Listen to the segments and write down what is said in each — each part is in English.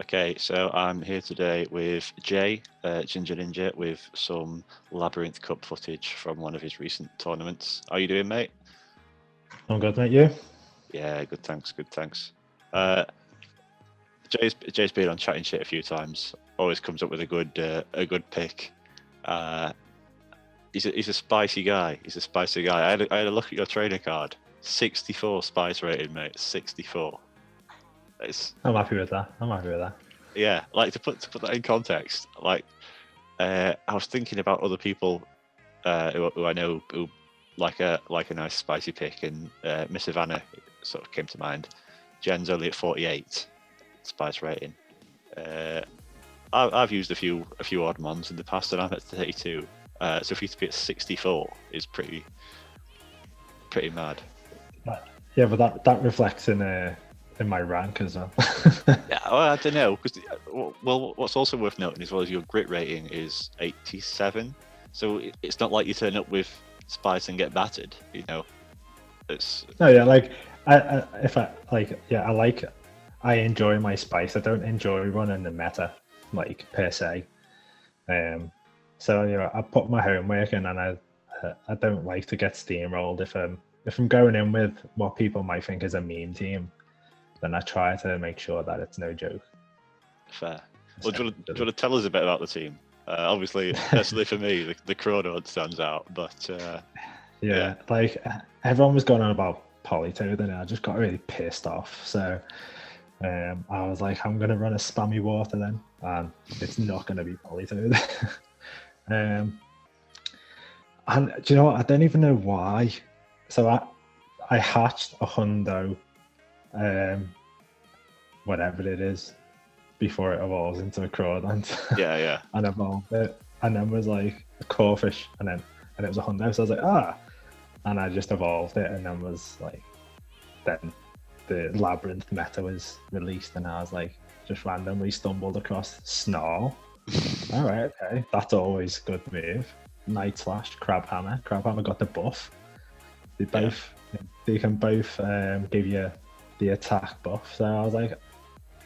Okay, so I'm here today with Jay, Ginger Ninja, with some Labyrinth Cup footage from one of his recent tournaments. How you doing, mate? I'm good, mate. You? Yeah, good, thanks. Good, thanks. Jay's been on chatting shit a few times. Always comes up with a good pick. He's a spicy guy. He's a spicy guy. I had a look at your trainer card. 64 spice rating, mate. 64. I'm happy with that. Yeah, like to put that in context. Like, I was thinking about other people who I know who like a nice spicy pick, and Miss Ivana sort of came to mind. Jen's only at 48 spice rating. I've used a few odd mons in the past, and I'm at 32. So for you to be at 64 is pretty mad. Yeah, but that reflects in my rank as well. Yeah, well, I don't know, because what's also worth noting as well is your grit rating is 87. So it's not like you turn up with spice and get battered. You know, it's No, yeah, like I enjoy my spice. I don't enjoy running the meta, like per se. So I put my homework in, and I don't like to get steamrolled if I'm going in with what people might think is a meme team. Then I try to make sure that it's no joke. fair. Well, do you want to tell us a bit about the team? Obviously, personally for me, the Chrono stands out, but yeah, like everyone was going on about Polytoad, and I just got really pissed off. So I was like, I'm gonna run a spammy water then, and it's not gonna be Polytoad. And do you know what? I don't even know why. So I hatched a hundo, whatever it is, before it evolves into a Crawdont. yeah. And evolved it, and then was like a Corfish, and it was a hundo. So I was like, and I just evolved it, and then was like, then the Labyrinth meta was released, and I was like, just randomly stumbled across Snarl. All right, okay, that's always a good move. Night Slash, Crabhammer. Crabhammer got the buff. They can both give you the attack buff. So I was like,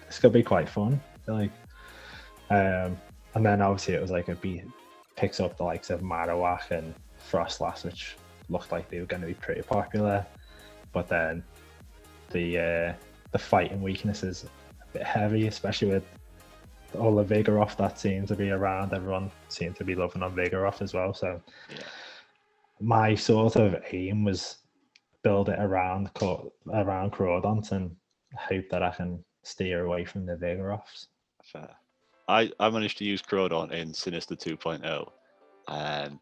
this could be quite fun. Like, and then obviously it was like picks up the likes of Marowak and Frostlass, which looked like they were going to be pretty popular. But then the fighting weakness is a bit heavy, especially with all the Vigoroth that seems to be around. Everyone seemed to be loving on Vigoroth as well. So my sort of aim was build it around Crawdont and hope that I can steer away from the Vigoroths. fair. I managed to use Crawdon in Sinister 2.0, and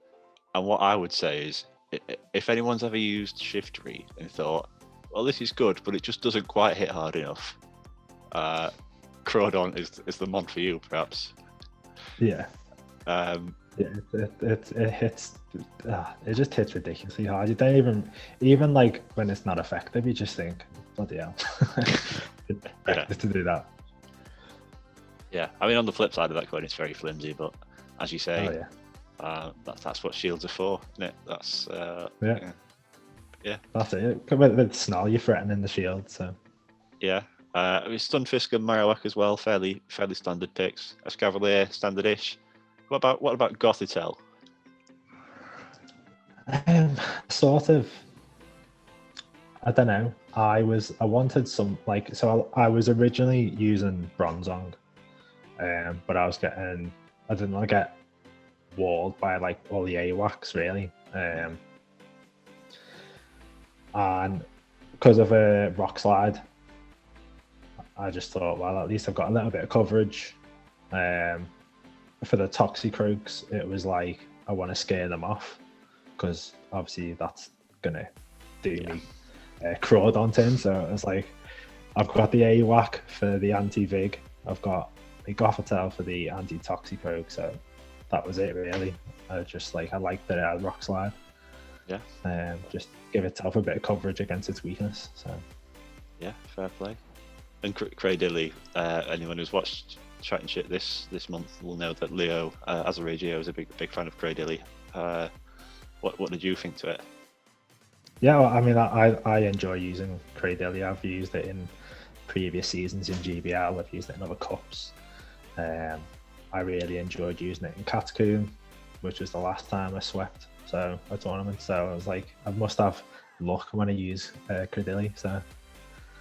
what I would say is, if anyone's ever used Shift Read and thought, well, this is good, but it just doesn't quite hit hard enough, Crawdon is the mod for you, perhaps. Yeah. It hits. It just hits ridiculously hard. You don't even like when it's not effective. You just think, bloody hell, to do that. Yeah, I mean, on the flip side of that coin, it's very flimsy, but as you say, that's what shields are for, isn't it? That's yeah. That's it. With Snarl, you're threatening the shield, so yeah. Stunfisk and Marowak as well, fairly standard picks. Escavalier, standard-ish. What about Gothitelle? Sort of. I don't know. I wanted some I was originally using Bronzong, but I didn't want to get walled by like all the AWACs really, and because of a Rock Slide, I just thought, well, at least I've got a little bit of coverage. For the Toxicroaks, it was like I want to scare them off, because obviously that's gonna do me Crawdont in. So it's like I've got the AWAC for the anti-Vig, I've got the Gothitelle for the anti-Toxicroak, so that was it really. I liked that it had Rock Slide. Yeah. Just give itself a bit of coverage against its weakness. So yeah, fair play. And Cradilly, anyone who's watched Chatting Shit this month will know that Leo, as a Regio, is a big fan of Cradilly. What did you think to it? Yeah, well, I mean, I enjoy using Cradilly. I've used it in previous seasons in GBL. I've used it in other cups. I really enjoyed using it in Catacomb, which was the last time I swept a tournament. So I was like, I must have luck when I use Credilli. So,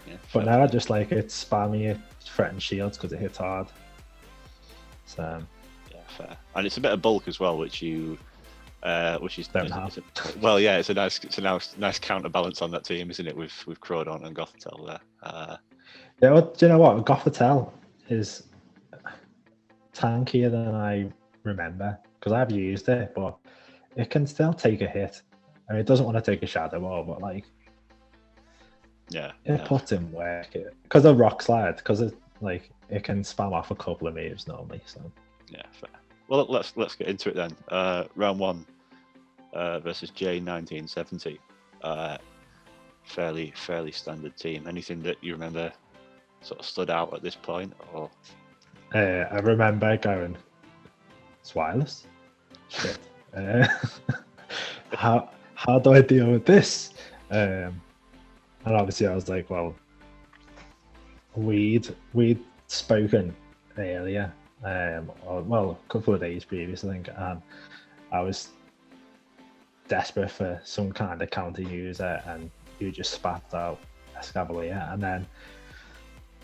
Yeah, but now I just like it spammy, it threatens shields because it hits hard. So yeah, fair. And it's a bit of bulk as well, which is Don't have. well, yeah, it's a nice counterbalance on that team, isn't it? With Crawdon and Gothitelle there. Yeah, well, do you know what? Gothitelle is tankier than I remember because I've used it, but it can still take a hit. I mean, it doesn't want to take a shadow ball, but like, it puts in work because of rock slide, because it can spam off a couple of moves normally. So yeah, fair. Well, let's get into it then. Round 1 versus J1970. Fairly standard team. Anything that you remember sort of stood out at this point, or? I remember going, it's wireless. Shit. How do I deal with this? And obviously I was like, well, we'd spoken earlier, a couple of days previous, I think, and I was desperate for some kind of counter user, and you just spat out Escavalier, and then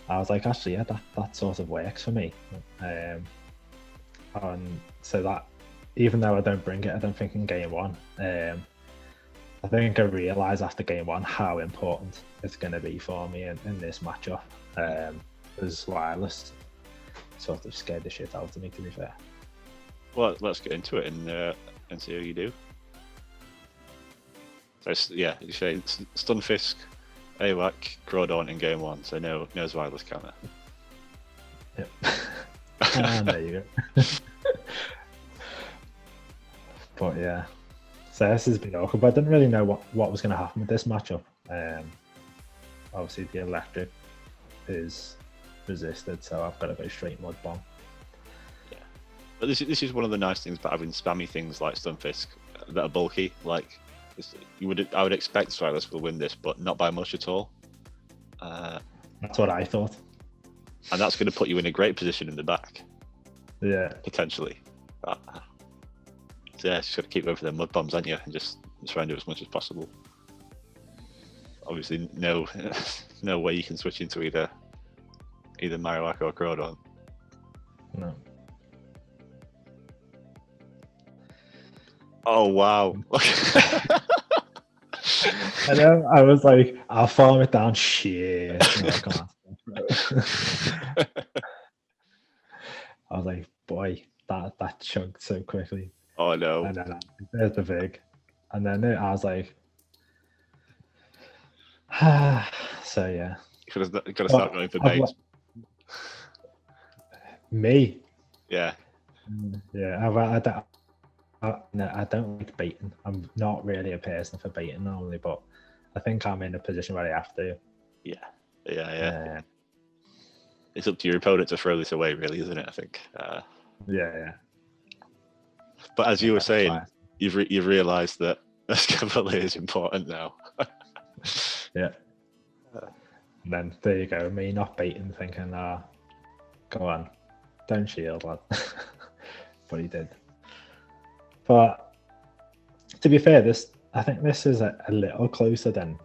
I was like, actually, yeah, that sort of works for me. And so that, even though I don't bring it, I don't think in game 1, I think I realised after game 1 how important it's going to be for me in this matchup. Because wireless sort of scared the shit out of me, to be fair. Well, let's get into it and see how you do. So yeah, you say Stunfisk, AWAC, Crawdon in game 1, so no wireless counter. Yep. And there you go. But yeah, so this has been awkward, but I didn't really know what was going to happen with this matchup. Obviously the electric is resisted, so I've got to go straight mud bomb. Yeah, but this is one of the nice things about having spammy things like Stunfisk that are bulky. Like I would expect Silas will win this, but not by much at all. That's what I thought. And that's going to put you in a great position in the back. Yeah, potentially. So yeah, just got to keep over the mud bombs, aren't you? And just try and do as much as possible. Obviously, no way you can switch into either Marowak or Crawdon. No. Oh wow! I know. I was like, I'll farm it down. Shit. No, I can't. I was like, boy, that chugged so quickly. Oh no! And then there's the Vig, and then I was like, so yeah. You got to start going for bait. Me? Yeah. Yeah. I don't like baiting. I'm not really a person for baiting normally, but I think I'm in a position where I have to. Yeah. It's up to your opponent to throw this away, really, isn't it? I think. Yeah. But as you were saying, you've realised that Escavalier is important now. Yeah. And then there you go, me not baiting, thinking, go on, don't shield, lad. But he did. But to be fair, I think this is a little closer than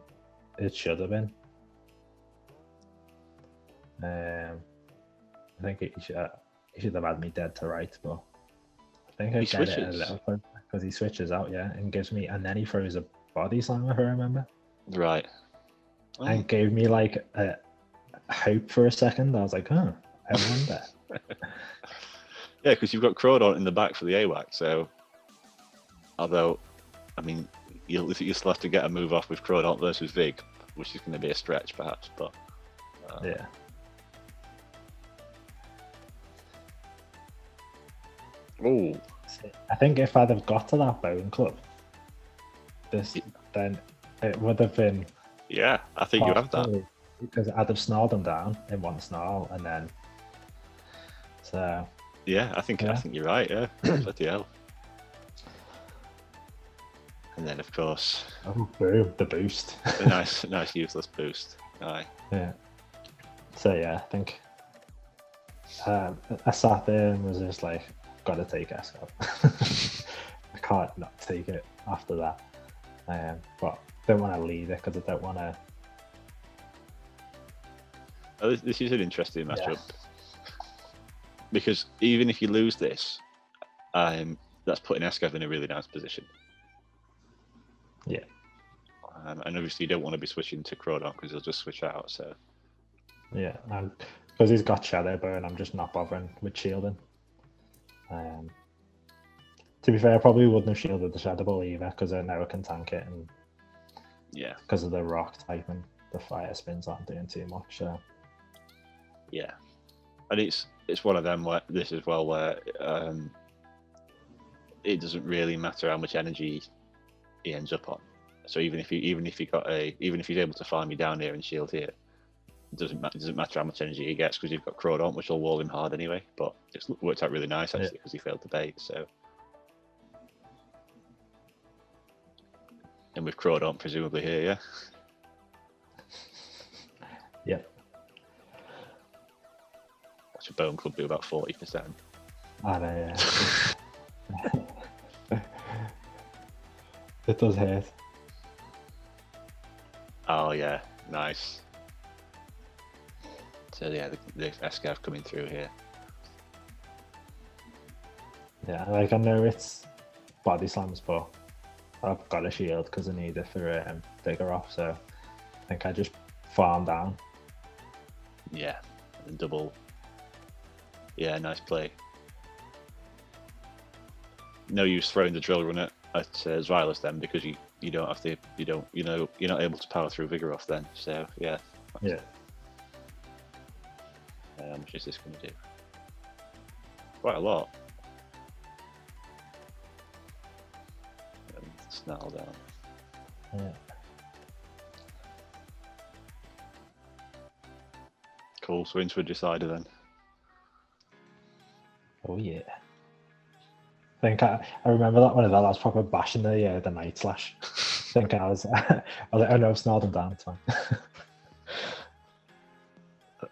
it should have been. I think he should have had me dead to rights, but I think I get it a little closer because he switches out, and gives me, and then he throws a body slam, if I remember. Right. Oh. And gave me like a hope for a second. I was like, I wonder. Yeah, because you've got Crawdon in the back for the AWAC, so although, I mean, you'll still have to get a move off with Crawdon versus Vig, which is going to be a stretch perhaps, but yeah. Oh, I think if I'd have got to that Bone Club, then it would have been. Yeah, I think you have that. Because I'd have snarled them down in one snarl, and then. So. Yeah, I think you're right. Yeah, bloody hell. And then of course. Oh, boom! The boost. A nice useless boost. Aye. Yeah. So yeah, I think I sat there and was just like, gotta take Escav. I can't not take it after that. But don't want to leave it because I don't want to. This is an interesting matchup because even if you lose this, that's putting Escav in a really nice position. Yeah. And obviously you don't want to be switching to Crawdon because he'll just switch out. So yeah, and because he's got Shadow Burn, I'm just not bothering with shielding. To be fair, I probably wouldn't have shielded the Shadow Ball either because I know I can tank it, and because of the rock type and the fire spins aren't doing too much. So yeah, and it's one of them where this as well where it doesn't really matter how much energy he ends up on. So even if he's able to farm you down here and shield here, it doesn't matter how much energy he gets because you've got Crawdon, which will wall him hard anyway. But it's worked out really nice actually because he failed the bait. So and with Crawdon presumably here, yeah. Yep. Watch a Bone Club do about 40%. I know, yeah. It does hurt. Oh yeah, nice. So yeah, the Escav coming through here. Yeah, like I know it's body slams, but I've got a shield because I need it for Vigor off, so I think I just farm down. Yeah, and double. Yeah, nice play. No use throwing the drill run at Xylus then because you don't have to you're not able to power through Vigor off then. So yeah. Yeah. How much is this going to do? Quite a lot. And snarl down. Yeah. Cool. So into a decider then. Oh yeah. I think I remember that one of that. I was probably bashing the Night Slash. I think I was like, oh no, I've snarled him down. It's fine.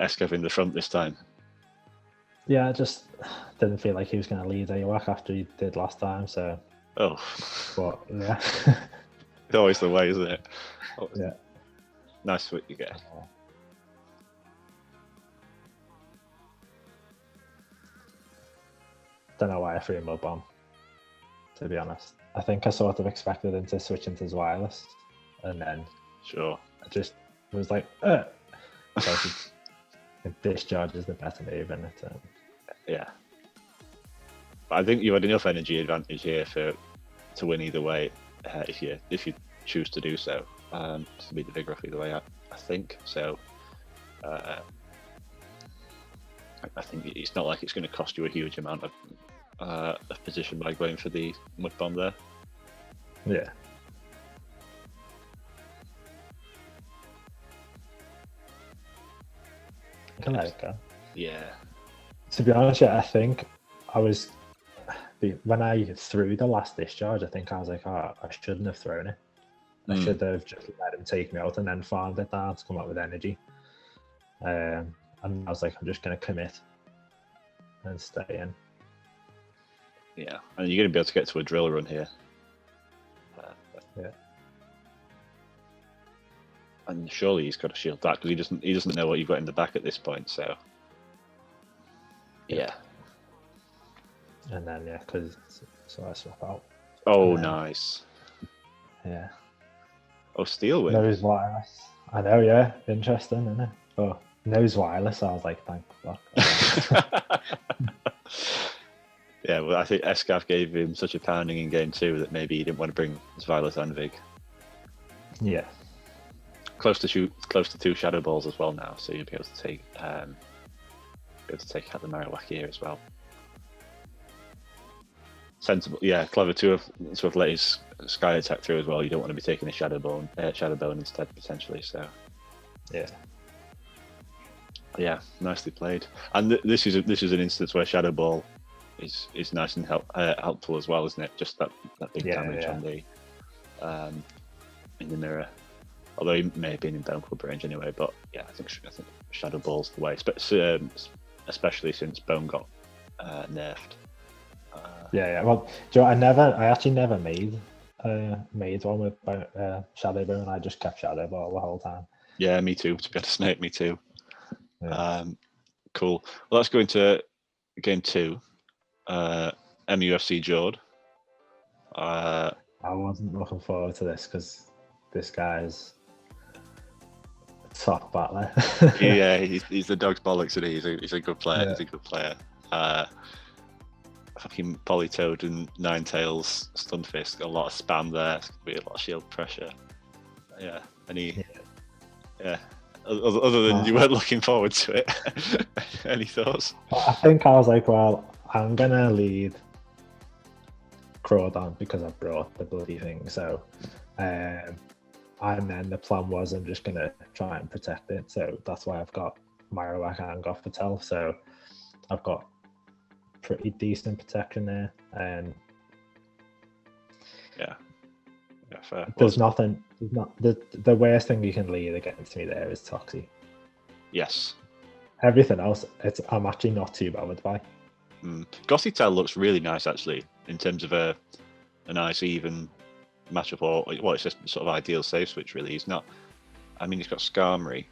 Escav in the front this time. Yeah, I just didn't feel like he was going to lead AWAC after he did last time. So. Oh. But yeah. It's always the way, isn't it? Oh, yeah. Nice what you get. Don't know why I threw him a bomb, to be honest. I think I sort of expected him to switch into Xylus, and then sure, I just was like, discharge is the better move, isn't it? Yeah, but I think you had enough energy advantage here to win either way if you choose to do so. To beat the Vigor off either way, I think so. I think it's not like it's going to cost you a huge amount of position by going for the Mud Bomb there. Yeah. I let it go. Yeah. To be honest, I think I was when I threw the last discharge. I think I was like, oh, I shouldn't have thrown it. I should have just let him take me out and then farmed it down to come up with energy. And I was like, I'm just going to commit and stay in. Yeah, and you're going to be able to get to a drill run here. Yeah. And surely he's got to shield that because he doesn't know what you've got in the back at this point. So. Yeah. And then because I swap out. Oh, nice. Yeah. Oh, Steel win. Nose wireless. I know, yeah. Interesting, isn't it? Oh, nose wireless. I was like, thank fuck. Yeah, well, I think Escav gave him such a pounding in game 2 that maybe he didn't want to bring Xylus and Vig. Yeah. Close to 2 Shadow Balls as well now, so you'll be able to take out the Marowak here as well. Sensible, yeah, clever to have let his Sky attack through as well. You don't want to be taking a Shadow Bone instead potentially. So yeah, nicely played. And this is an instance where Shadow Ball is nice and helpful as well, isn't it? Just that big damage on the in the mirror. Although he may have been in Bone Club range anyway, but yeah, I think Shadow Ball's the way, especially since Bone got nerfed. Yeah. Well, do you know, I actually never made one with Shadow Bone. I just kept Shadow Ball the whole time. Yeah, me too. To be honest, mate, me too. Yeah. Cool. Well, let's go into game 2. MUFC Jord. I wasn't looking forward to this because this guy's top battler. Yeah, he's the dog's bollocks, and he's a good player. Yeah. He's a good player. Fucking Politoed and Ninetales, Stunfisk, a lot of spam there. It's gonna be a lot of shield pressure. Yeah, and yeah. Other than you weren't looking forward to it. Any thoughts? I think I was like, well, I'm gonna lead Crawdon because I brought the bloody thing. So, and then the plan was I'm just gonna try and protect it. So that's why I've got Marowak and Gothitelle. So I've got pretty decent protection there. And yeah, fair. There's nothing. The worst thing you can lead against me there is Toxie. Yes. Everything else, I'm actually not too bothered by. Gothitelle looks really nice actually in terms of a nice even matchup, or it's just sort of ideal save switch really. He's not. I mean, he's got Skarmory,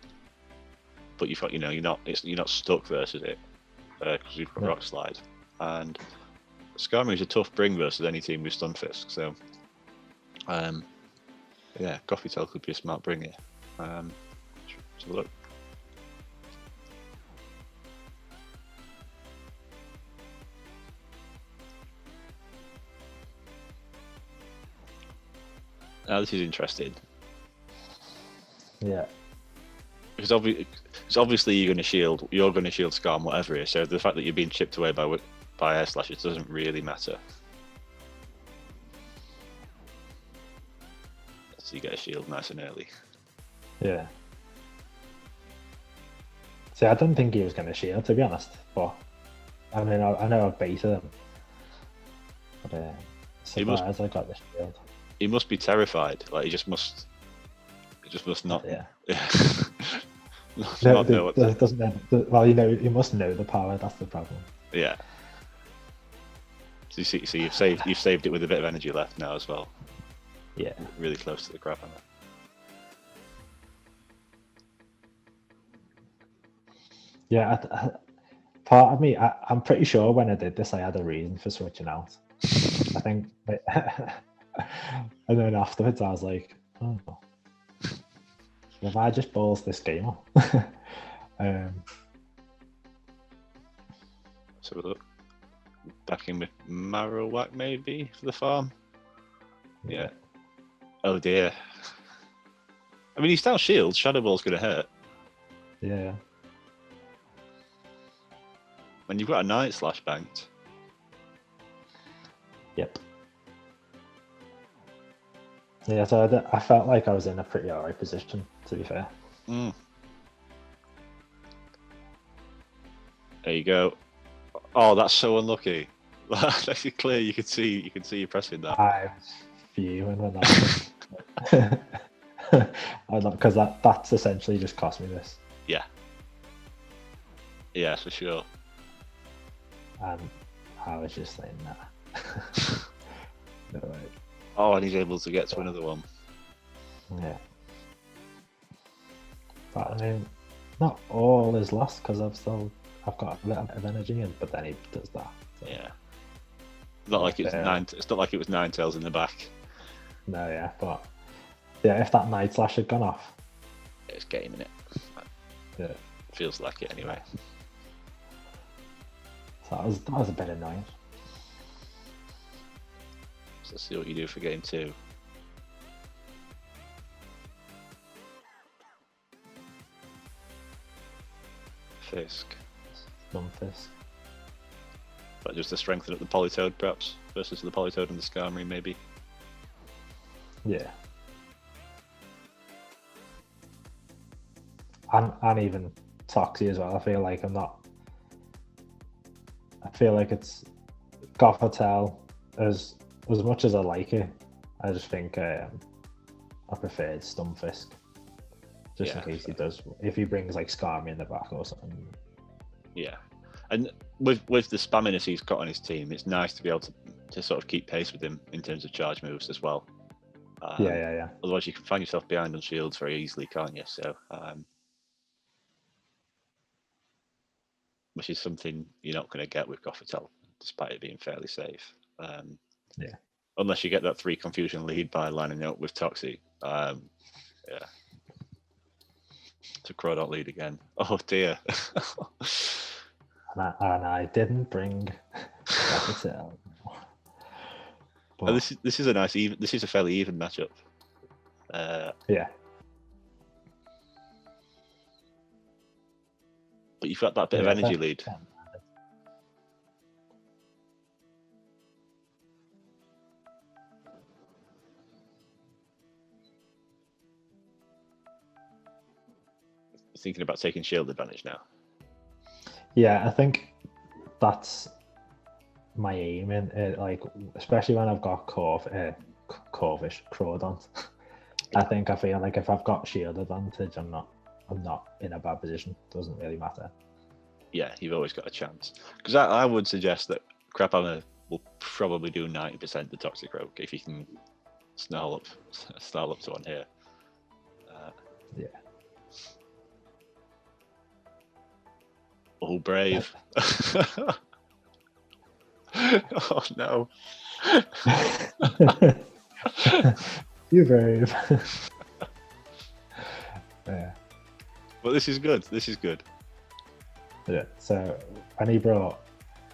but you've got you're not stuck versus it because you've got Rock Slide, and Skarmory is a tough bring versus any team with Stunfisk. So, yeah, Gothitelle could be a smart bring here. Let's have a look. Now this is interesting. Yeah. Because obviously you're going to shield Skarm whatever it is. So the fact that you're being chipped away by air slashes doesn't really matter. So you get a shield nice and early. Yeah. See, I didn't think he was going to shield, to be honest. But I mean, I know I've baited him. But surprised I got the shield. He must be terrified. Like he just must not. Yeah. not know what. Doesn't know, well, he must know the power. That's the problem. Yeah. So you've saved it with a bit of energy left now as well. Yeah. Really close to the grab hammer. Yeah. Part of me, I'm pretty sure when I did this, I had a reason for switching out. I think. And then afterwards, I was like, oh, if I just balls this game up. So look, back in with Marowak maybe for the farm. Yeah. Oh dear. I mean, he's down shield. Shadow Ball's going to hurt. Yeah. When you've got a Night Slash banked. Yep. Yeah, so I felt like I was in a pretty alright position, to be fair. There you go. Oh, that's so unlucky. That's actually clear. You can see you pressing that. I was fuming when that happened. Because that's essentially just cost me this. Yeah. Yeah, for sure. And I was just like, nah. No way. Oh, and he's able to get to another one. Yeah. But I mean, not all is lost because I've got a little bit of energy, but then he does that. So. Yeah. It's not like it's not like it was Ninetales in the back. No, yeah, but yeah, if that Night Slash had gone off, It's game in it. yeah, Feels like it anyway. so that was a bit annoying. So let's see what you do for game 2. Fisk. Stunfisk. But just to strengthen up the Politoed perhaps versus the Politoed and the Skarmory maybe. Yeah. And even Toxie as well. I feel like it's Gothitelle as much as I like it. I just think I preferred Stunfisk. just in case he does. If he brings like Skarmy in the back or something. Yeah, and with the spamminess he's got on his team, it's nice to be able to sort of keep pace with him in terms of charge moves as well. Yeah. Otherwise, you can find yourself behind on shields very easily, can't you? So, which is something you're not going to get with Gothitelle, despite it being fairly safe. Yeah. Unless you get that 3 confusion lead by lining up with Toxie. Yeah. To Crawdot lead again. Oh dear. and I didn't bring Gothitelle. But this is a nice even. This is a fairly even matchup. Yeah. But you've got that bit of energy lead. Thinking about taking shield advantage now. Yeah, I think that's my aim in it, like especially when I've got Corvish Crawdont. I feel like if I've got shield advantage, I'm not in a bad position. Doesn't really matter. Yeah, you've always got a chance. Because I would suggest that Craphammer will probably do 90% the Toxic Rogue if you can snarl up to one here. Yeah. Oh, brave. Oh no. You brave. Yeah. Well, this is good. This is good. Yeah. So when he brought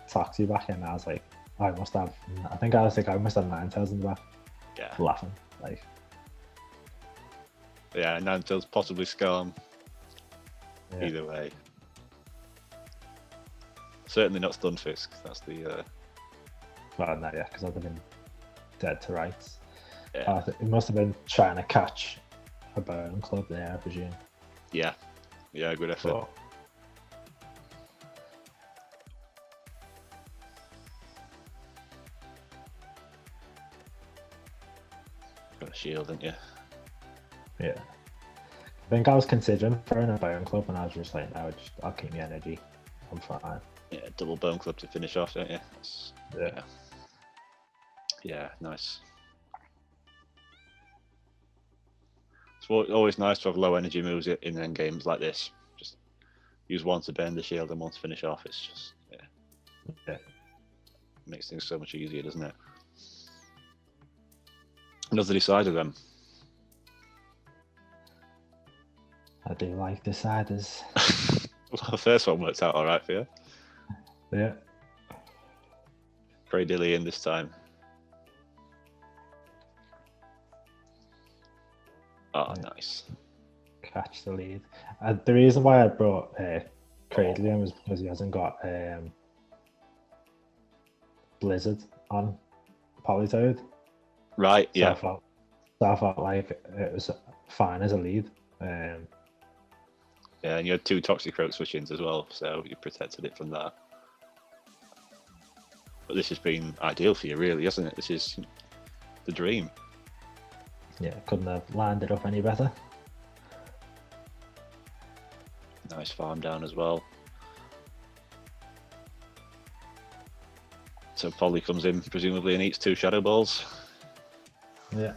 Toxie back in, I was like, I must have 9,000 in the back. Yeah. Laughing. Like. Yeah, Ninetales, possibly Skarm. Yeah. Either way. Certainly not Stunfisk. That's the. Well, no, yeah, because I'd have been dead to rights. Yeah. It must have been trying to catch a bone club there, I presume. Yeah. Yeah, good effort. But, Got a shield, didn't you? yeah. I think I was considering throwing a bone club, and I was just like, no, I'll keep my energy. I'm fine. Yeah, double bone club to finish off, don't you? Yeah. Yeah, nice. It's always nice to have low energy moves in end games like this. Just use one to burn the shield and one to finish off. It's just, Yeah. Makes things so much easier, doesn't it? Another decider then. I do like deciders. Well, the first one worked out all right for you. Yeah. Cradillion this time. Oh, nice. Catch the lead. The reason why I brought Cradlian was because he hasn't got Blizzard on Politoed. Right, So yeah. I felt like it was fine as a lead. Yeah, and you had 2 Toxic Rogue switch-ins as well, so you protected it from that. But this has been ideal for you, really, hasn't it? This is the dream. Yeah, couldn't have lined it up any better. Nice farm down as well. So Polly comes in, presumably, and eats 2 Shadow Balls. Yeah.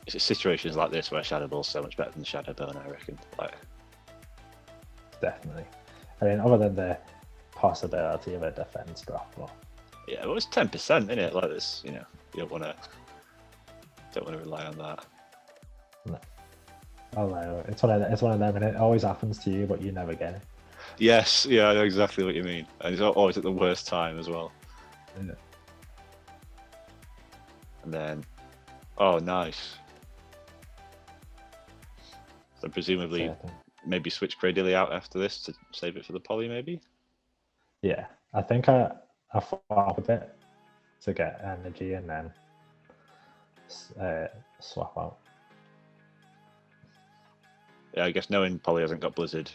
It's situations like this where Shadow Ball's so much better than Shadow Bone, I reckon. Definitely. I mean, other than the possibility of a defense drop. But... yeah, well, it's 10%, isn't it? Like this, you don't want to rely on that. No. Although it's one of them, and it always happens to you, but you never get it. Yes, yeah, I know exactly what you mean, and it's always at the worst time as well. Yeah. And then, oh, nice. So presumably, maybe switch Cradilly out after this to save it for the poly, maybe? Yeah, I think I fought up a bit to get energy and then swap out. Yeah, I guess knowing Poly hasn't got Blizzard,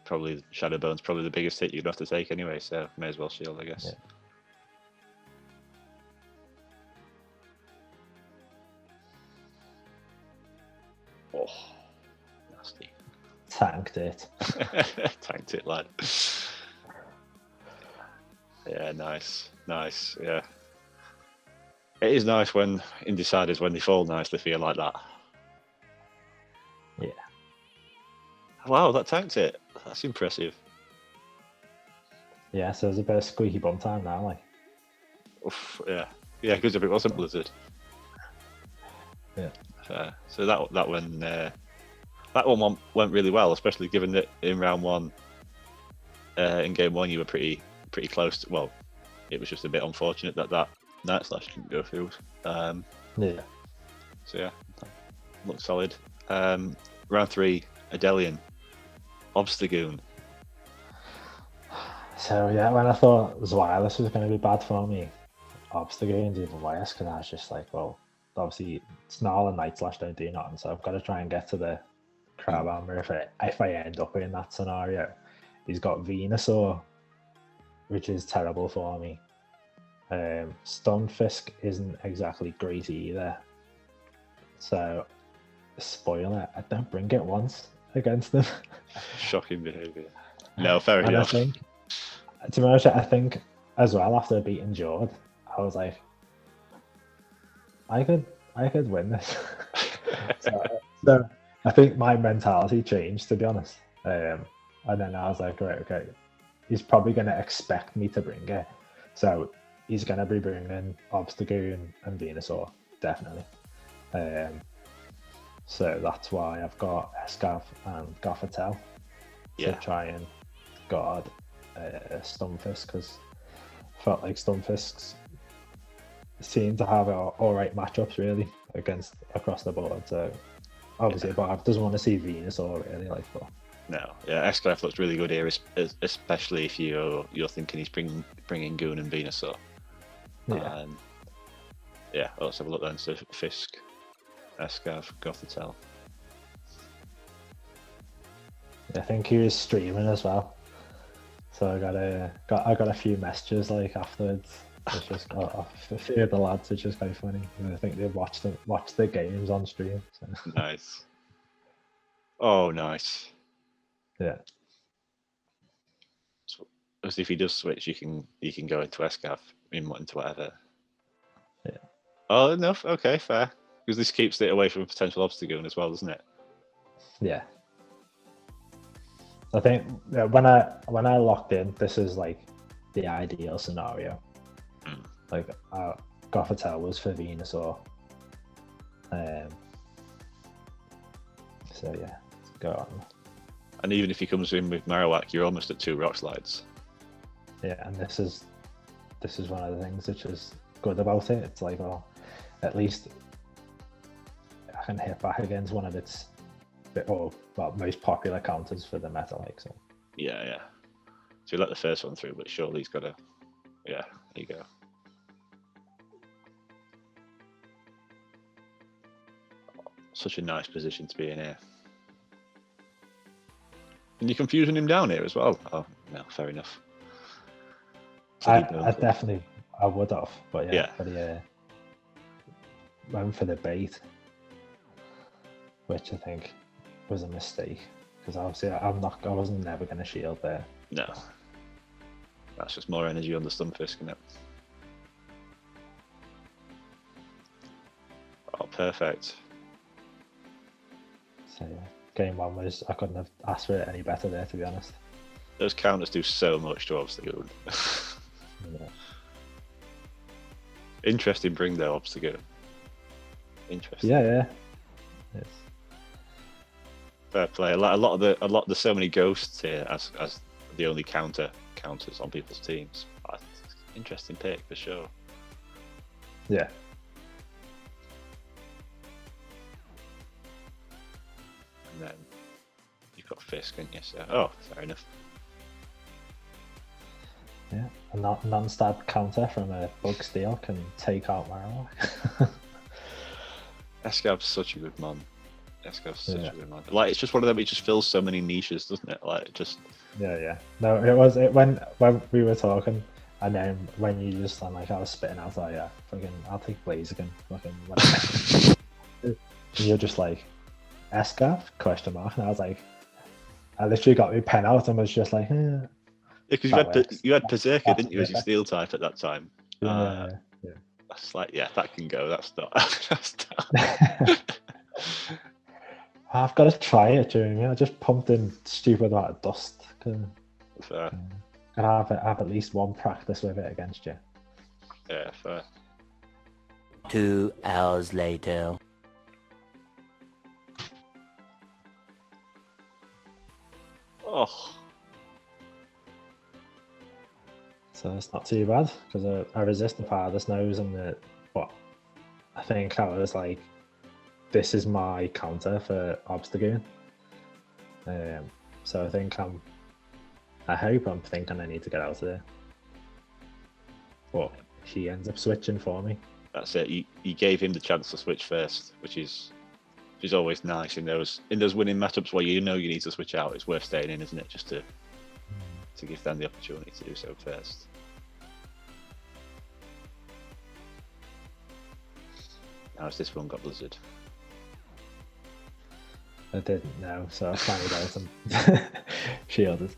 probably Shadowbone's probably the biggest hit you'd have to take anyway, so may as well shield, I guess. Yeah. tanked it. Tanked it, lad. Yeah, nice. Yeah, it is nice when indeciders, when they fall nicely for you like that. Yeah. Wow, that tanked it. That's impressive. Yeah, so there's a bit of squeaky bum time now, like. Oof, yeah, because if it wasn't Blizzard. Yeah. So that one went really well, especially given that in round one, in game one, you were pretty close to, well, it was just a bit unfortunate that Night Slash didn't go through. Yeah. So yeah, looked solid. Round 3, Adelian, Obstagoon. So yeah, when I thought Zweilous was going to be bad for me, Obstagoon's even worse, because I was just like, well, obviously Snarl and Night Slash don't do nothing, so I've got to try and get to the Crab Armor if I end up in that scenario. He's got Venusaur, which is terrible for me. Stunfisk isn't exactly great either. So, spoiler, I don't bring it once against them. Shocking behaviour. No, fair And enough. I think, to be honest, I think as well, after beating Jord, I was like, I could win this. so I think my mentality changed, to be honest. And then I was like, right, okay, he's probably going to expect me to bring it. So he's going to be bringing Obstagoon and Venusaur, definitely. So that's why I've got Escav and Gothitelle to try and guard Stunfisk, because I felt like Stunfisks seem to have all right matchups really against across the board. So obviously, but I doesn't want to see Venusaur really like that. No, yeah, Escalif looks really good here, especially if you're thinking he's bringing Goon and Venusaur. Yeah. Yeah, let's have a look then. So Fisk, Escav, Gothitelle. I think he was streaming as well, so I got a few messages like afterwards. It's just a few of the lads, which is quite funny. I think they watched the games on stream. So. Nice. Oh, nice. Yeah. So, if he does switch, you can go into Escav, into whatever. Yeah. Oh, enough. Okay, fair. Because this keeps it away from a potential Obstagoon as well, doesn't it? Yeah. I think when I locked in, this is like the ideal scenario. Like Gothitelle was for Venusaur. So yeah, go on. And even if he comes in with Marowak, you're almost at 2 rock slides. Yeah, and this is one of the things which is good about it. It's like, well, at least I can hit back against one of its most popular counters for the meta, like so. Yeah. So you let the first one through, but surely he's got to. Yeah, there you go. Such a nice position to be in here. And you're confusing him down here as well. Oh no, fair enough. I definitely would have, but yeah. But went for the bait, which I think was a mistake, because obviously I wasn't never going to shield there. No, that's just more energy on the Stunfisk, isn't it? Oh, perfect. So yeah, game one was, I couldn't have asked for it any better there, to be honest. Those counters do so much to Obstagoon. Yeah. Interesting bring though, Obstagoon. Interesting. Yeah. Yes. Fair play. There's so many ghosts here as the only counters on people's teams. Interesting pick for sure. Yeah. And then you've got Fisk, haven't you? So, fair enough. Yeah, a non-stab counter from a bug steal can take out Marowak. Escav's such a good man. A good man. Like, it's just one of them. It just fills so many niches, doesn't it? Like, just. Yeah. No, when we were talking, and then when you just I was spitting out, I'll take Blaziken, fucking whatever. And you're just like, Escav? ? And I was like, I literally got my pen out and was just like, Because That works. you had Berserker, didn't you, as your perfect. steel type at that time? yeah. That's like, yeah, that can go. That's not. That's not. I've got to try it, Jeremy. I just pumped in stupid amount of dust. Fair. And I have at least one practice with it against you. Yeah, fair. 2 hours later. Oh, So it's not too bad because I resist the power of the snows and but I think I was like, this is my counter for Obstagoon. So I hope I'm thinking I need to get out of there. But he ends up switching for me. that's it. You gave him the chance to switch first, which is always nice in those winning matchups where you know you need to switch out. It's worth staying in, isn't it? Just to give them the opportunity to do so first. How's this one got Blizzard? I didn't know, so I finally got him shielded.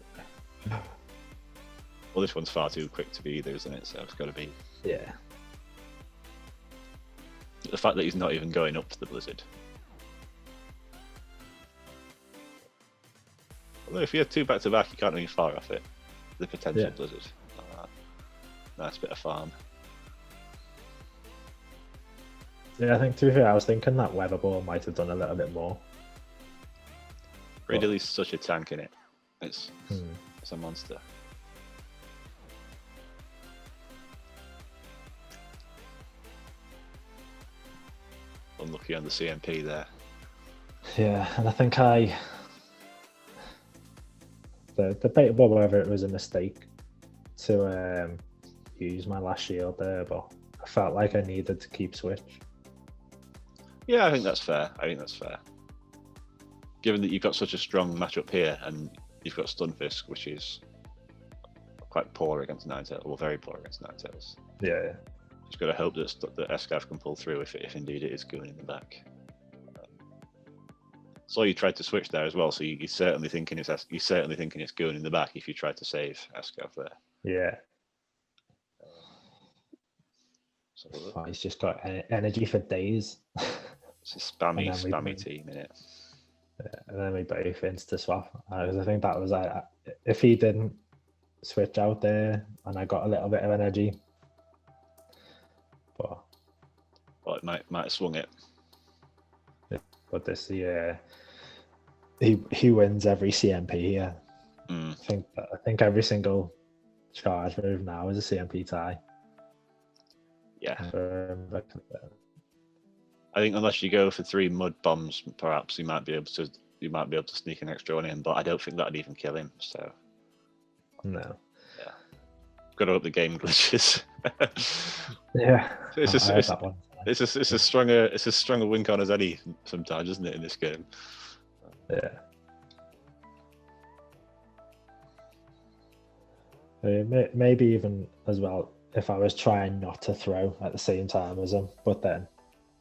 Well, this one's far too quick to be either, isn't it? So it's got to be. Yeah. The fact that he's not even going up to the Blizzard. Although if you have two back to back, you can't really fire off it. The potential Blizzard. Nice bit of farm. Yeah, I think to be fair, I was thinking that weather ball might have done a little bit more. Ridley's such a tank in it. It's a monster. Unlucky on the CMP there. Yeah, and I think the debatable whether it was a mistake to use my last shield there, but I felt like I needed to keep switch. Yeah, I think that's fair. Given that you've got such a strong matchup here, and you've got Stunfisk, which is quite poor against Ninetales, well, very poor against Ninetales. Yeah. Just got to hope that Escav can pull through if indeed it is going in the back. So you tried to switch there as well, so you're certainly thinking it's going in the back if you tried to save Escav there. Yeah. Oh, he's just got energy for days. It's a spammy team, innit? And then we both insta swap. I think that was if he didn't switch out there and I got a little bit of energy. Well, it might have swung it. But this he wins every CMP here. I think every single charge move now is a CMP tie. Yeah. I think unless you go for 3 mud bombs, perhaps you might be able to sneak an extra one in, but I don't think that'd even kill him. So no. Yeah. Got to hope the game glitches. Yeah. It's a stronger win con as any sometimes, isn't it, in this game? Yeah. Maybe even as well if I was trying not to throw at the same time as him, but then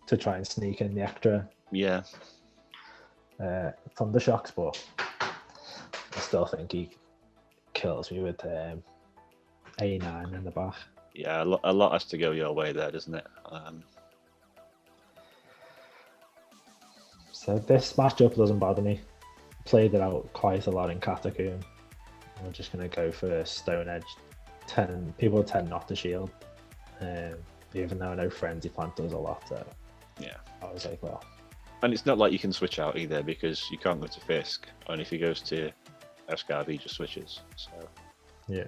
to try and sneak in the extra thunder shocks, but I still think he kills me with A9 in the back. Yeah, a lot has to go your way there, doesn't it? So this matchup doesn't bother me. Played it out quite a lot in Catacomb. I'm just going to go for Stone Edge. People tend not to shield, even though I know Frenzy Plant does a lot. Yeah. I was like, well. And it's not like you can switch out either because you can't go to Fisk, and if he goes to Escav, he just switches. So yeah.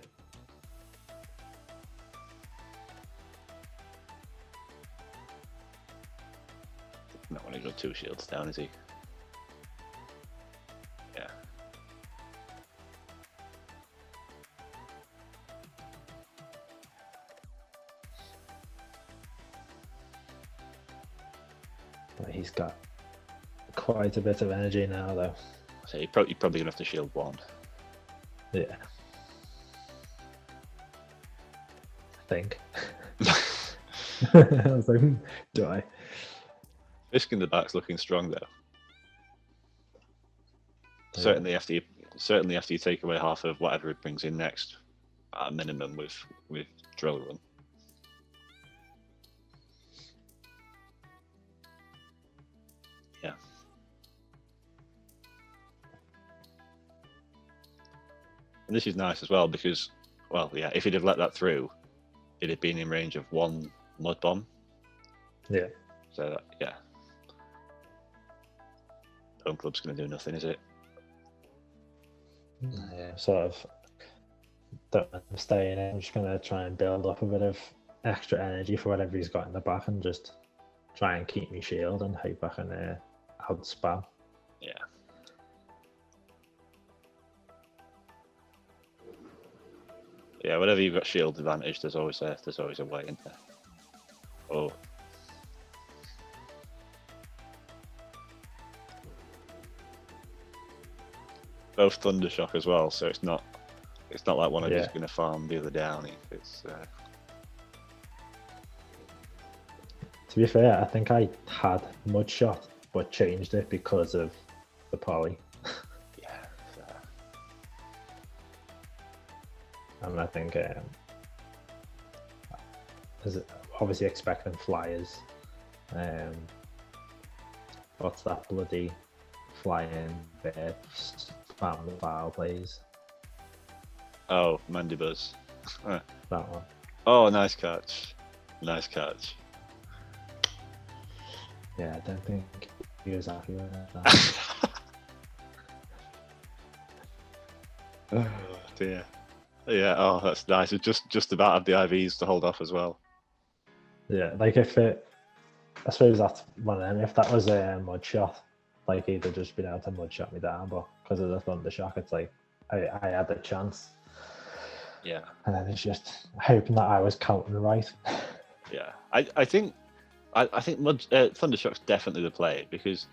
Not want to go 2 shields down, is he? Yeah. But he's got quite a bit of energy now, though. So you're probably going to have to shield 1. Yeah. I think. I was like, do I? Fisk in the back's looking strong though. Certainly after certainly after you take away half of whatever it brings in next, at a minimum with Drill Run. Yeah. And this is nice as well because, well, yeah, if he'd have let that through, it'd have been in range of 1 Mud Bomb. Yeah. So, yeah. Home Club's going to do nothing, is it? Yeah, sort of don't let him stay in it. I'm just going to try and build up a bit of extra energy for whatever he's got in the back and just try and keep me shield and hope I can out spam. Yeah. Yeah, whenever you've got shield advantage, there's always a way, isn't there? Oh. Both Thundershock as well, so it's not like one of you's going to farm the other down. It's To be fair, I think I had Mudshot, but changed it because of the poly. Yeah. And I think obviously expecting flyers. What's that bloody flying bear spam the foul plays? Oh, Mandibuzz. That one. Oh, nice catch. Nice catch. Yeah, I don't think he was happy with that. Oh dear. Yeah, oh, that's nice. It just about had the IVs to hold off as well. Yeah, like I suppose that's one of them. If that was a mud shot, like he'd have just been able to mud shot me down, but because of the thunder shock, it's like I had the chance. Yeah. And then it's just hoping that I was counting right. Yeah, I think Thundershock's definitely the play because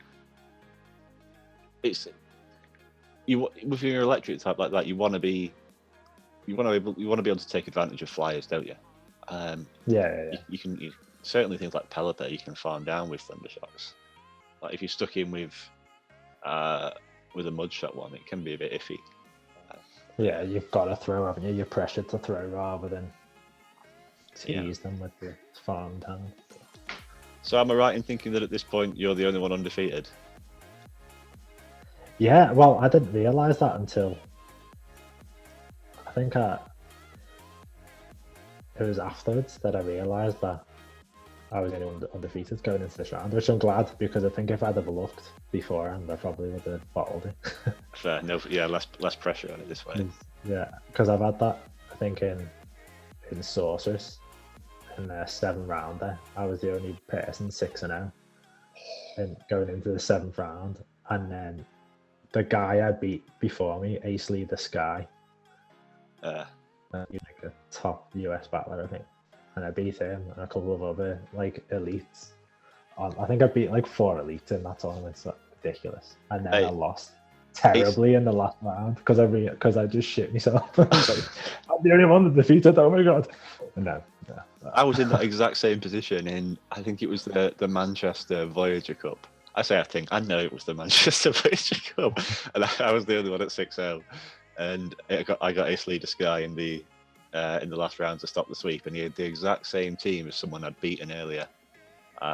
it's with your electric type like that, you want to be able to take advantage of flyers, don't you? Yeah. You can certainly things like Pelipper you can farm down with Thundershocks. Like if you're stuck in with a Mudshot one, it can be a bit iffy. Yeah, you've got to throw, haven't you? You're pressured to throw rather than tease them with the farm down. So am I right in thinking that at this point you're the only one undefeated? Yeah, well, I didn't realise that until I think it was afterwards that I realised that I was the only undefeated going into this round, which I'm glad because I think if I'd have looked beforehand, I probably would have bottled it. Fair, no, yeah, less pressure on it this way. Yeah, because I've had that, I think, in Sorceress. In their 7-rounder, I was the only person 6-0 and going into the 7th round, and then the guy I beat before me, Ace Lee the Sky, like a top US battler, I think, and I beat him and a couple of other like elites. I think I beat like 4 elites in that tournament. It's ridiculous, and then I lost terribly in the last round because I just shit myself. I was like, I'm the only one that defeated. Oh my god! And no. I was in that exact same position in, I think it was the Manchester Voyager Cup. I know it was the Manchester Voyager Cup, and I was the only one at 6-0, and I got Ace Leader Sky in the last round to stop the sweep, and he had the exact same team as someone I'd beaten earlier.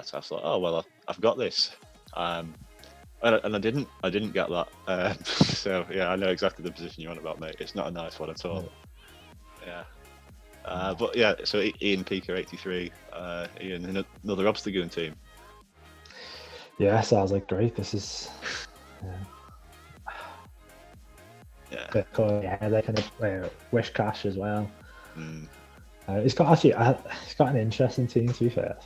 So I thought, oh well, I've got this, and I didn't get that. So yeah, I know exactly the position you're on about, mate. It's not a nice one at all. Yeah. But yeah, so Ian Peaker 83, Ian, another Obstagoon team. Yeah, sounds like great. This is yeah. They kind of Wish Cash as well. It's got an interesting team to be fair.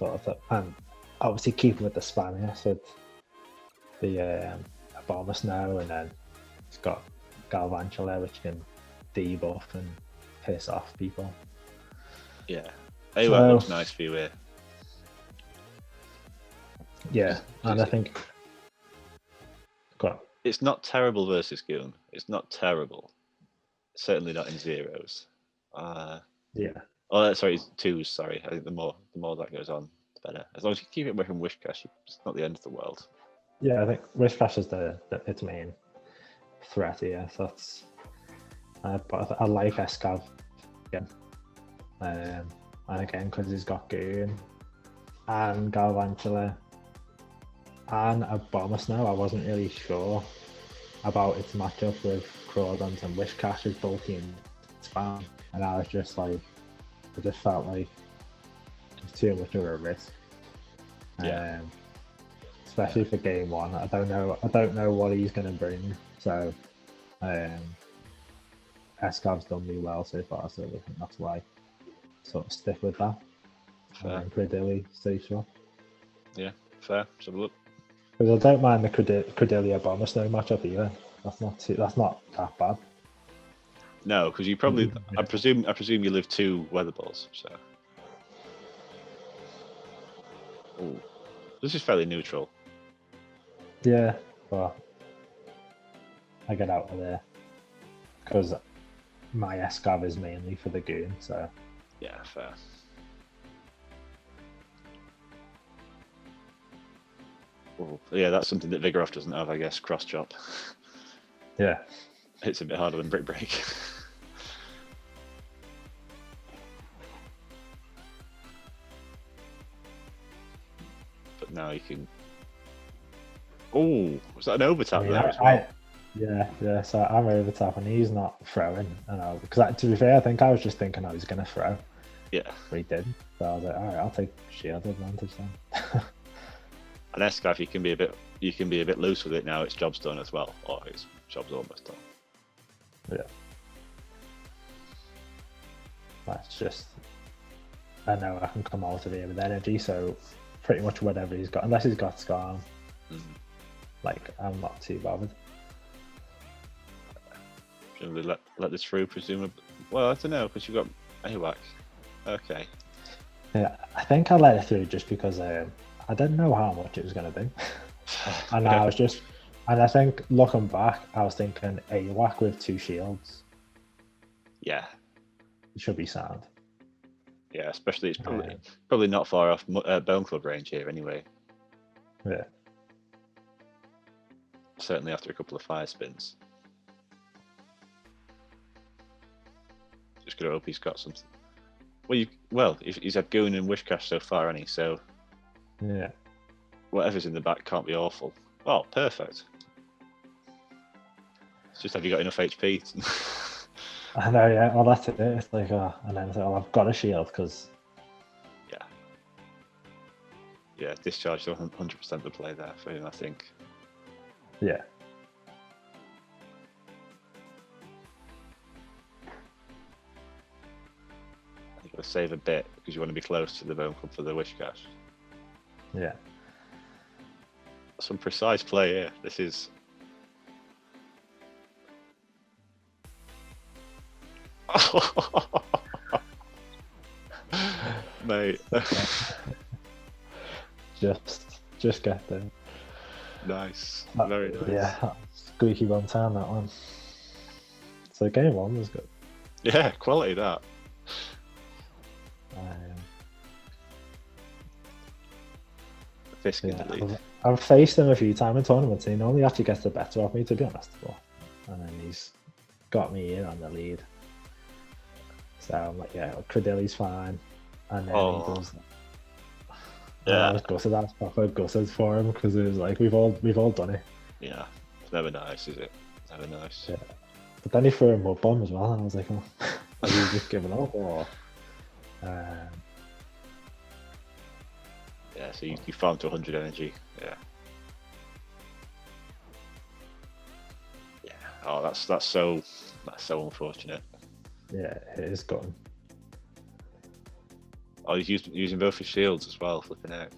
And obviously keeping with the Spanish, so the Bomber Snow, and then it's got Galvantula, which can debuff and piss off people. Yeah, AWAC looks nice for you here. Yeah, and I think it's not terrible versus Goon. It's not terrible. Certainly not in zeros. Yeah. Oh, sorry, 2s. Sorry, I think the more that goes on, the better. As long as you keep it away from Wish Cash, it's not the end of the world. Yeah, I think Wish Cash is its main threat here. So that's. But I like Escav again. And again, because he's got Goon and Galvantula and a Bomber I wasn't really sure about its matchup with Crawdons and Wishcash's bulky and spam. And I was just like, I just felt like it's too much of a risk. Yeah. Especially for game one. I don't know what he's gonna bring. So Escav's done me well so far, so I think that's why I sort of stick with that. Fair. And Credilli, safe swap. Yeah, fair. Let's have a look. Because I don't mind the Credilli Bomber Snow matchup either. That's not that bad. No, because you probably, I presume you live 2 weather balls. So, ooh, this is fairly neutral. Yeah, but I get out of there because my Escav is mainly for the Goon. So yeah, fair. Ooh, yeah, that's something that Vigoroth doesn't have, I guess. Cross chop. yeah, It's a bit harder than Brick Break. But now you can. Oh, was that an overtap there as well? Yeah. So I'm over top and he's not throwing. Because to be fair, I think I was just thinking I was going to throw. Yeah. But he didn't. So I was like, all right, I'll take shield advantage then. And Escav, you can be a bit loose with it now. Its job's done as well, or its job's almost done. Yeah. That's just. I know I can come out of here with energy, so pretty much whatever he's got, unless he's got Scar, like I'm not too bothered. Presumably let this through, presumably. Well, I don't know, because you've got AWAC. Okay. Yeah, I think I let it through just because I didn't know how much it was going to do. And I think looking back, I was thinking AWAC with 2 shields. Yeah. It should be sound. Yeah, especially it's probably not far off Bone Club range here anyway. Yeah. Certainly after a couple of fire spins. Just gonna hope he's got something. Well, he's had Goon and Wishcash so far, hasn't he? So yeah, whatever's in the back can't be awful. Oh, perfect. It's just have you got enough HP? I know. Yeah, well that's it. It's like, and then it's like, I've got a shield because. Yeah, discharge 100% the play there for him, I think. Yeah. You've got to save a bit because you want to be close to the Bone Club for the Wishcash. Yeah. Some precise play here. This is. Mate. Just get there. Nice. Very nice. Yeah, squeaky one time that one. So game 1 was good. Yeah, quality that. Fisk in the lead. I've faced him a few times in tournaments. He normally actually gets the better of me, to be honest. And then he's got me in on the lead. So I'm like, yeah, Credilli's fine. And then he does. Yeah, I was gutted. I was proper gutted for him because it was like we've all done it. Yeah, it's never nice, is it? Never nice. Yeah. But then he threw a mud bomb as well, and I was like, oh, are you just giving up or? Yeah, so you farmed to 100 energy. Yeah. Yeah. Oh, that's so unfortunate. Yeah, it is gone. Oh, he's using both his shields as well, flipping out.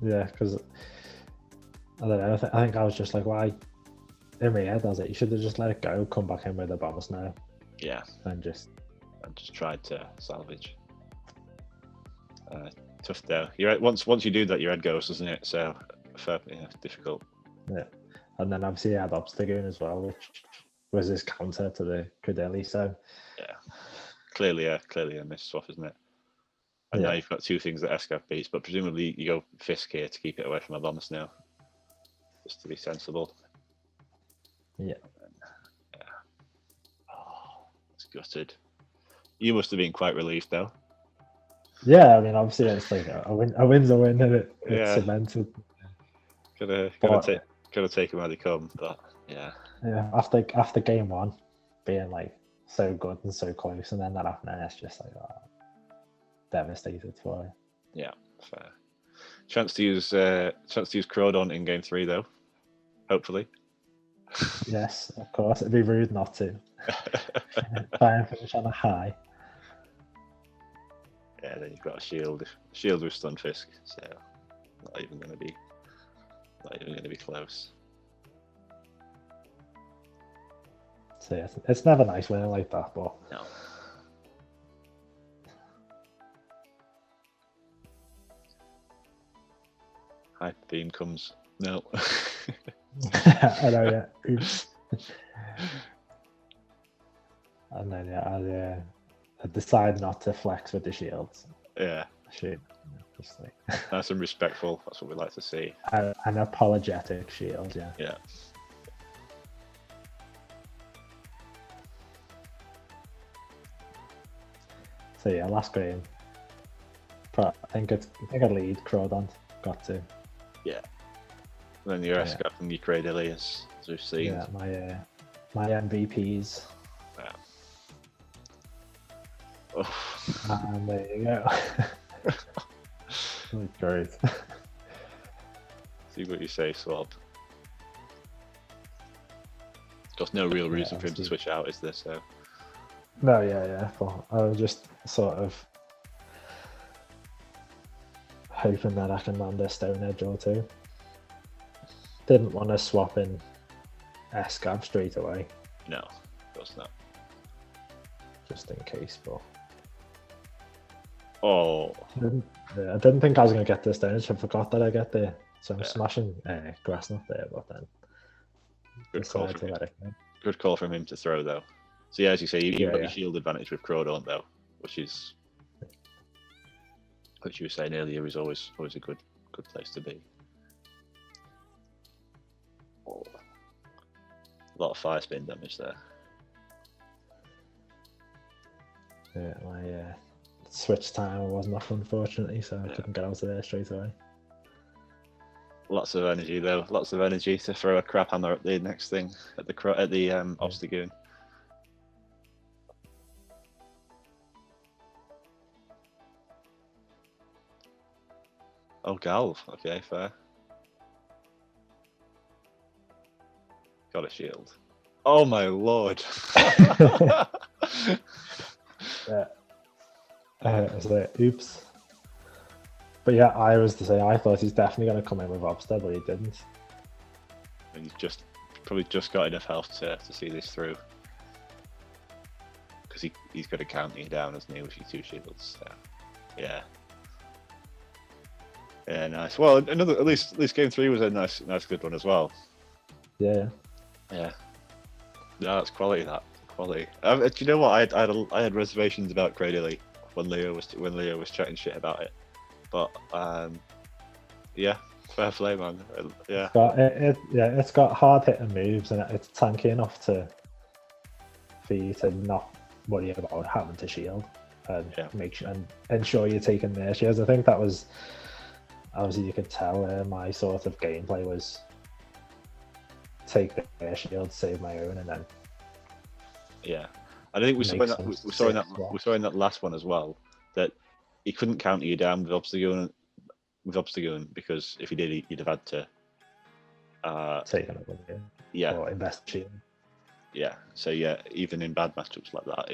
Yeah, because I don't know. I think I was just like, why? In my head, I was like, you should have just let it go, come back in with the bombs now. Yeah. And just tried to salvage. Tough though. You're right. Once you do that, your head goes, doesn't it? So, difficult. Yeah, and then obviously he had Obstagoon as well, which was his counter to the Credilli. So yeah, clearly a miss swap, isn't it? And now you've got 2 things that Escav beats, but presumably you go Fisk here to keep it away from a Bomber Snow, just to be sensible. Yeah. Oh, it's gutted. You must have been quite relieved though. Yeah, I mean, obviously, it's like a win's a win, and it's Yeah. cemented. Gotta take them how they come, but yeah. Yeah, after game one, being like so good and so close, and then that happening, it's just like devastated for it. Yeah, fair. Chance to use Crawdon in game 3 though. Hopefully. Yes, of course. It'd be rude not to. Try and finish on a high. Yeah, then you've got a shield with Stunfisk, so not even going to be close. So yeah, it's never nice winning like that, but No. Hyper Beam comes. No. I know, yeah. Oops. And then yeah, I decide not to flex with the shields. Yeah. Shoot, just like Nice and respectful. That's what we like to see. an apologetic shield, yeah. Yeah. So yeah, last game. I think I lead Crawdon. Got to. Yeah. And then your Escap and your Cradily, as we've seen. Yeah, my MVPs. Yeah. Oh. And there you go. Great. See what you say, Swab. There's no real reason for him to switch out, is there? So. No, yeah. But I was just sort of hoping that I can land a Stone Edge or two. Didn't want to swap in Escab straight away. No, of course not. Just in case, but. Oh. I didn't think I was going to get this Stone Edge. I forgot that I get there. So I'm smashing Grass Knot there, but then. Good call from him to throw, though. So yeah, as you say, you've got your shield advantage with Crawdon, though, which you were saying earlier is always a good place to be. Oh. A lot of fire spin damage there. Yeah, my switch timer wasn't off, unfortunately, so I couldn't get out of there straight away. Lots of energy, though. Lots of energy to throw a crap hammer at the next thing at the Obstagoon. Oh, Galv. Okay, fair. Got a shield. Oh my lord. Yeah. Oops. But yeah, I was to say I thought he's definitely going to come in with Obsta, but he didn't. And he's probably just got enough health to see this through. Because he's got to count you down, hasn't he, with your 2 shields. So, yeah. Yeah, nice. Well, at least game 3 was a nice good one as well. Yeah. Yeah. No, that's quality. Do you know what? I had reservations about Cradily when Leo was chatting shit about it, but yeah, fair play, man. Yeah. It's got hard hitting moves and it's tanky enough for you to not worry about having to shield and make sure and ensure you're taking their shields. I think that was obviously you could tell my sort of gameplay was take their shield, save my own, and then I think we saw in that last one as well that he couldn't counter you down with Obstagoon because if he did, he'd have had to take another one, or invest shield. Yeah, so yeah, even in bad matchups like that,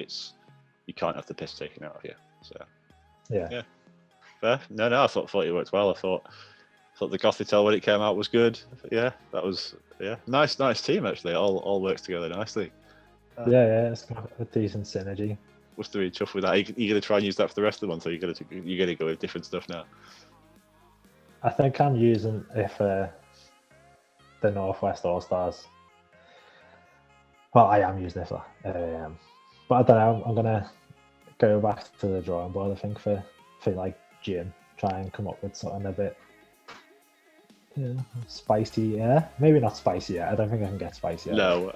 you can't have the piss taken out of you. So yeah. Fair. No, I thought it worked well. I thought the Gothitelle when it came out was good. Yeah, that was nice team actually. All works together nicely. It's got a decent synergy. Must have been tough with that. Are you going to try and use that for the rest of the month, or you're going to go with different stuff now? I think I'm using the Northwest All Stars. Well, I am using it for that. But I don't know. I'm gonna go back to the drawing board. I think for like Jim, try and come up with something a bit Yeah, spicy, yeah. Maybe not spicy yet. I don't think I can get spicy yet. No,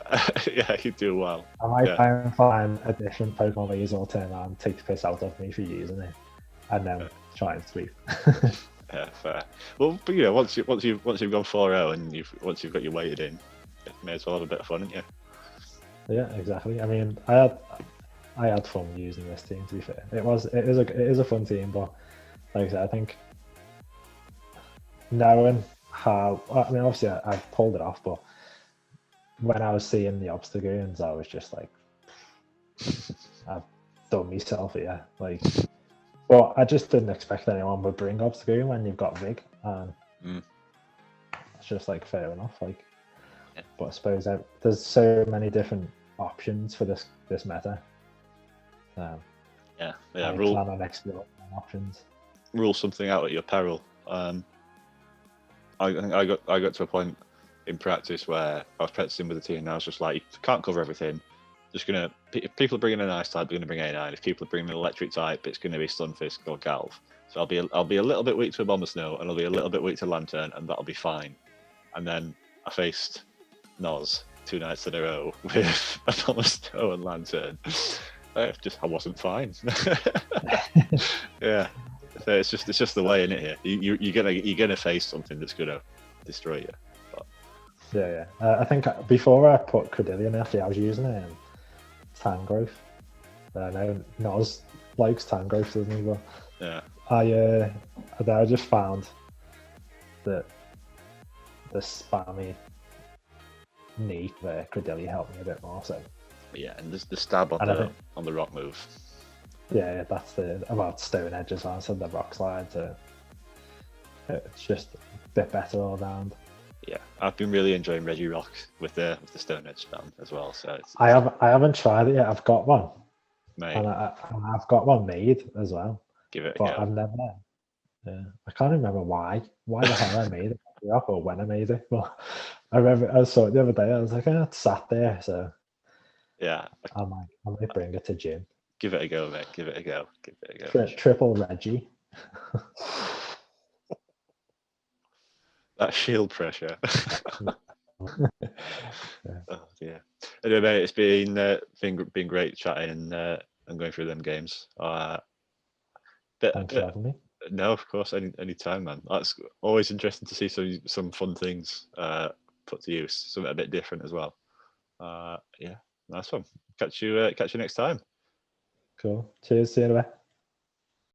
yeah, you do well. I might Yeah. try and find a different Pokemon that will turn around and take the piss out of me for using it, and then try and sweep. Yeah, fair. Well, but once you've gone 4-0 and once you've got your weighted in, you may as well have a bit of fun, haven't you? Yeah, exactly. I mean, I had fun using this team. To be fair, it is a fun team, but like I said, I think knowing how, I mean, obviously I pulled it off, but when I was seeing the obstacles, I was just like, I've done myself here. Like, but I just didn't expect anyone would bring obstacle when you've got Vig, and it's just like fair enough. Like, but I suppose there's so many different options for this meta. Yeah. Plan on exploring options. Rule something out at your peril. I think I got to a point in practice where I was practicing with the team and I was just like, you can't cover everything. If people are bringing an ice type, they're going to bring A9. If people are bringing an electric type, it's going to be Stunfisk or Galv. So I'll be a little bit weak to a Bomber Snow and I'll be a little bit weak to Lantern, and that'll be fine. And then I faced Noz 2 nights in a row with a Bomber Snow and Lantern. I wasn't fine. Yeah. So it's just the way in it here. You're gonna face something that's gonna destroy you. But... Yeah. I think before I put Credillion, actually, I was using Tangrowth. I know Noz likes Tangrowth, doesn't he? But yeah. I just found that the spammy knee there, Credillion helped me a bit more. So yeah, and the stab on the rock move. Yeah, that's about Stone Edge as well. So the rock slide, it's just a bit better all round. Yeah, I've been really enjoying Regirock with the Stone Edge spam as well. So I haven't tried it yet. I've got one, mate. And I've got one made as well. Give it a but go. I've never. I can't remember why the hell I made it or when I made it. But I remember I saw it the other day. I was like, it's sat there. So yeah, I might bring it to gym. Give it a go, mate. Give it a go. Triple Reggie. That shield pressure. Oh, yeah. Anyway, mate, it's been great chatting and going through them games. Thanks for having me. No, of course, any time, man. That's always interesting to see some fun things put to use, something a bit different as well. Yeah, nice one. Catch you next time. Cool. Cheers. See you in a bit.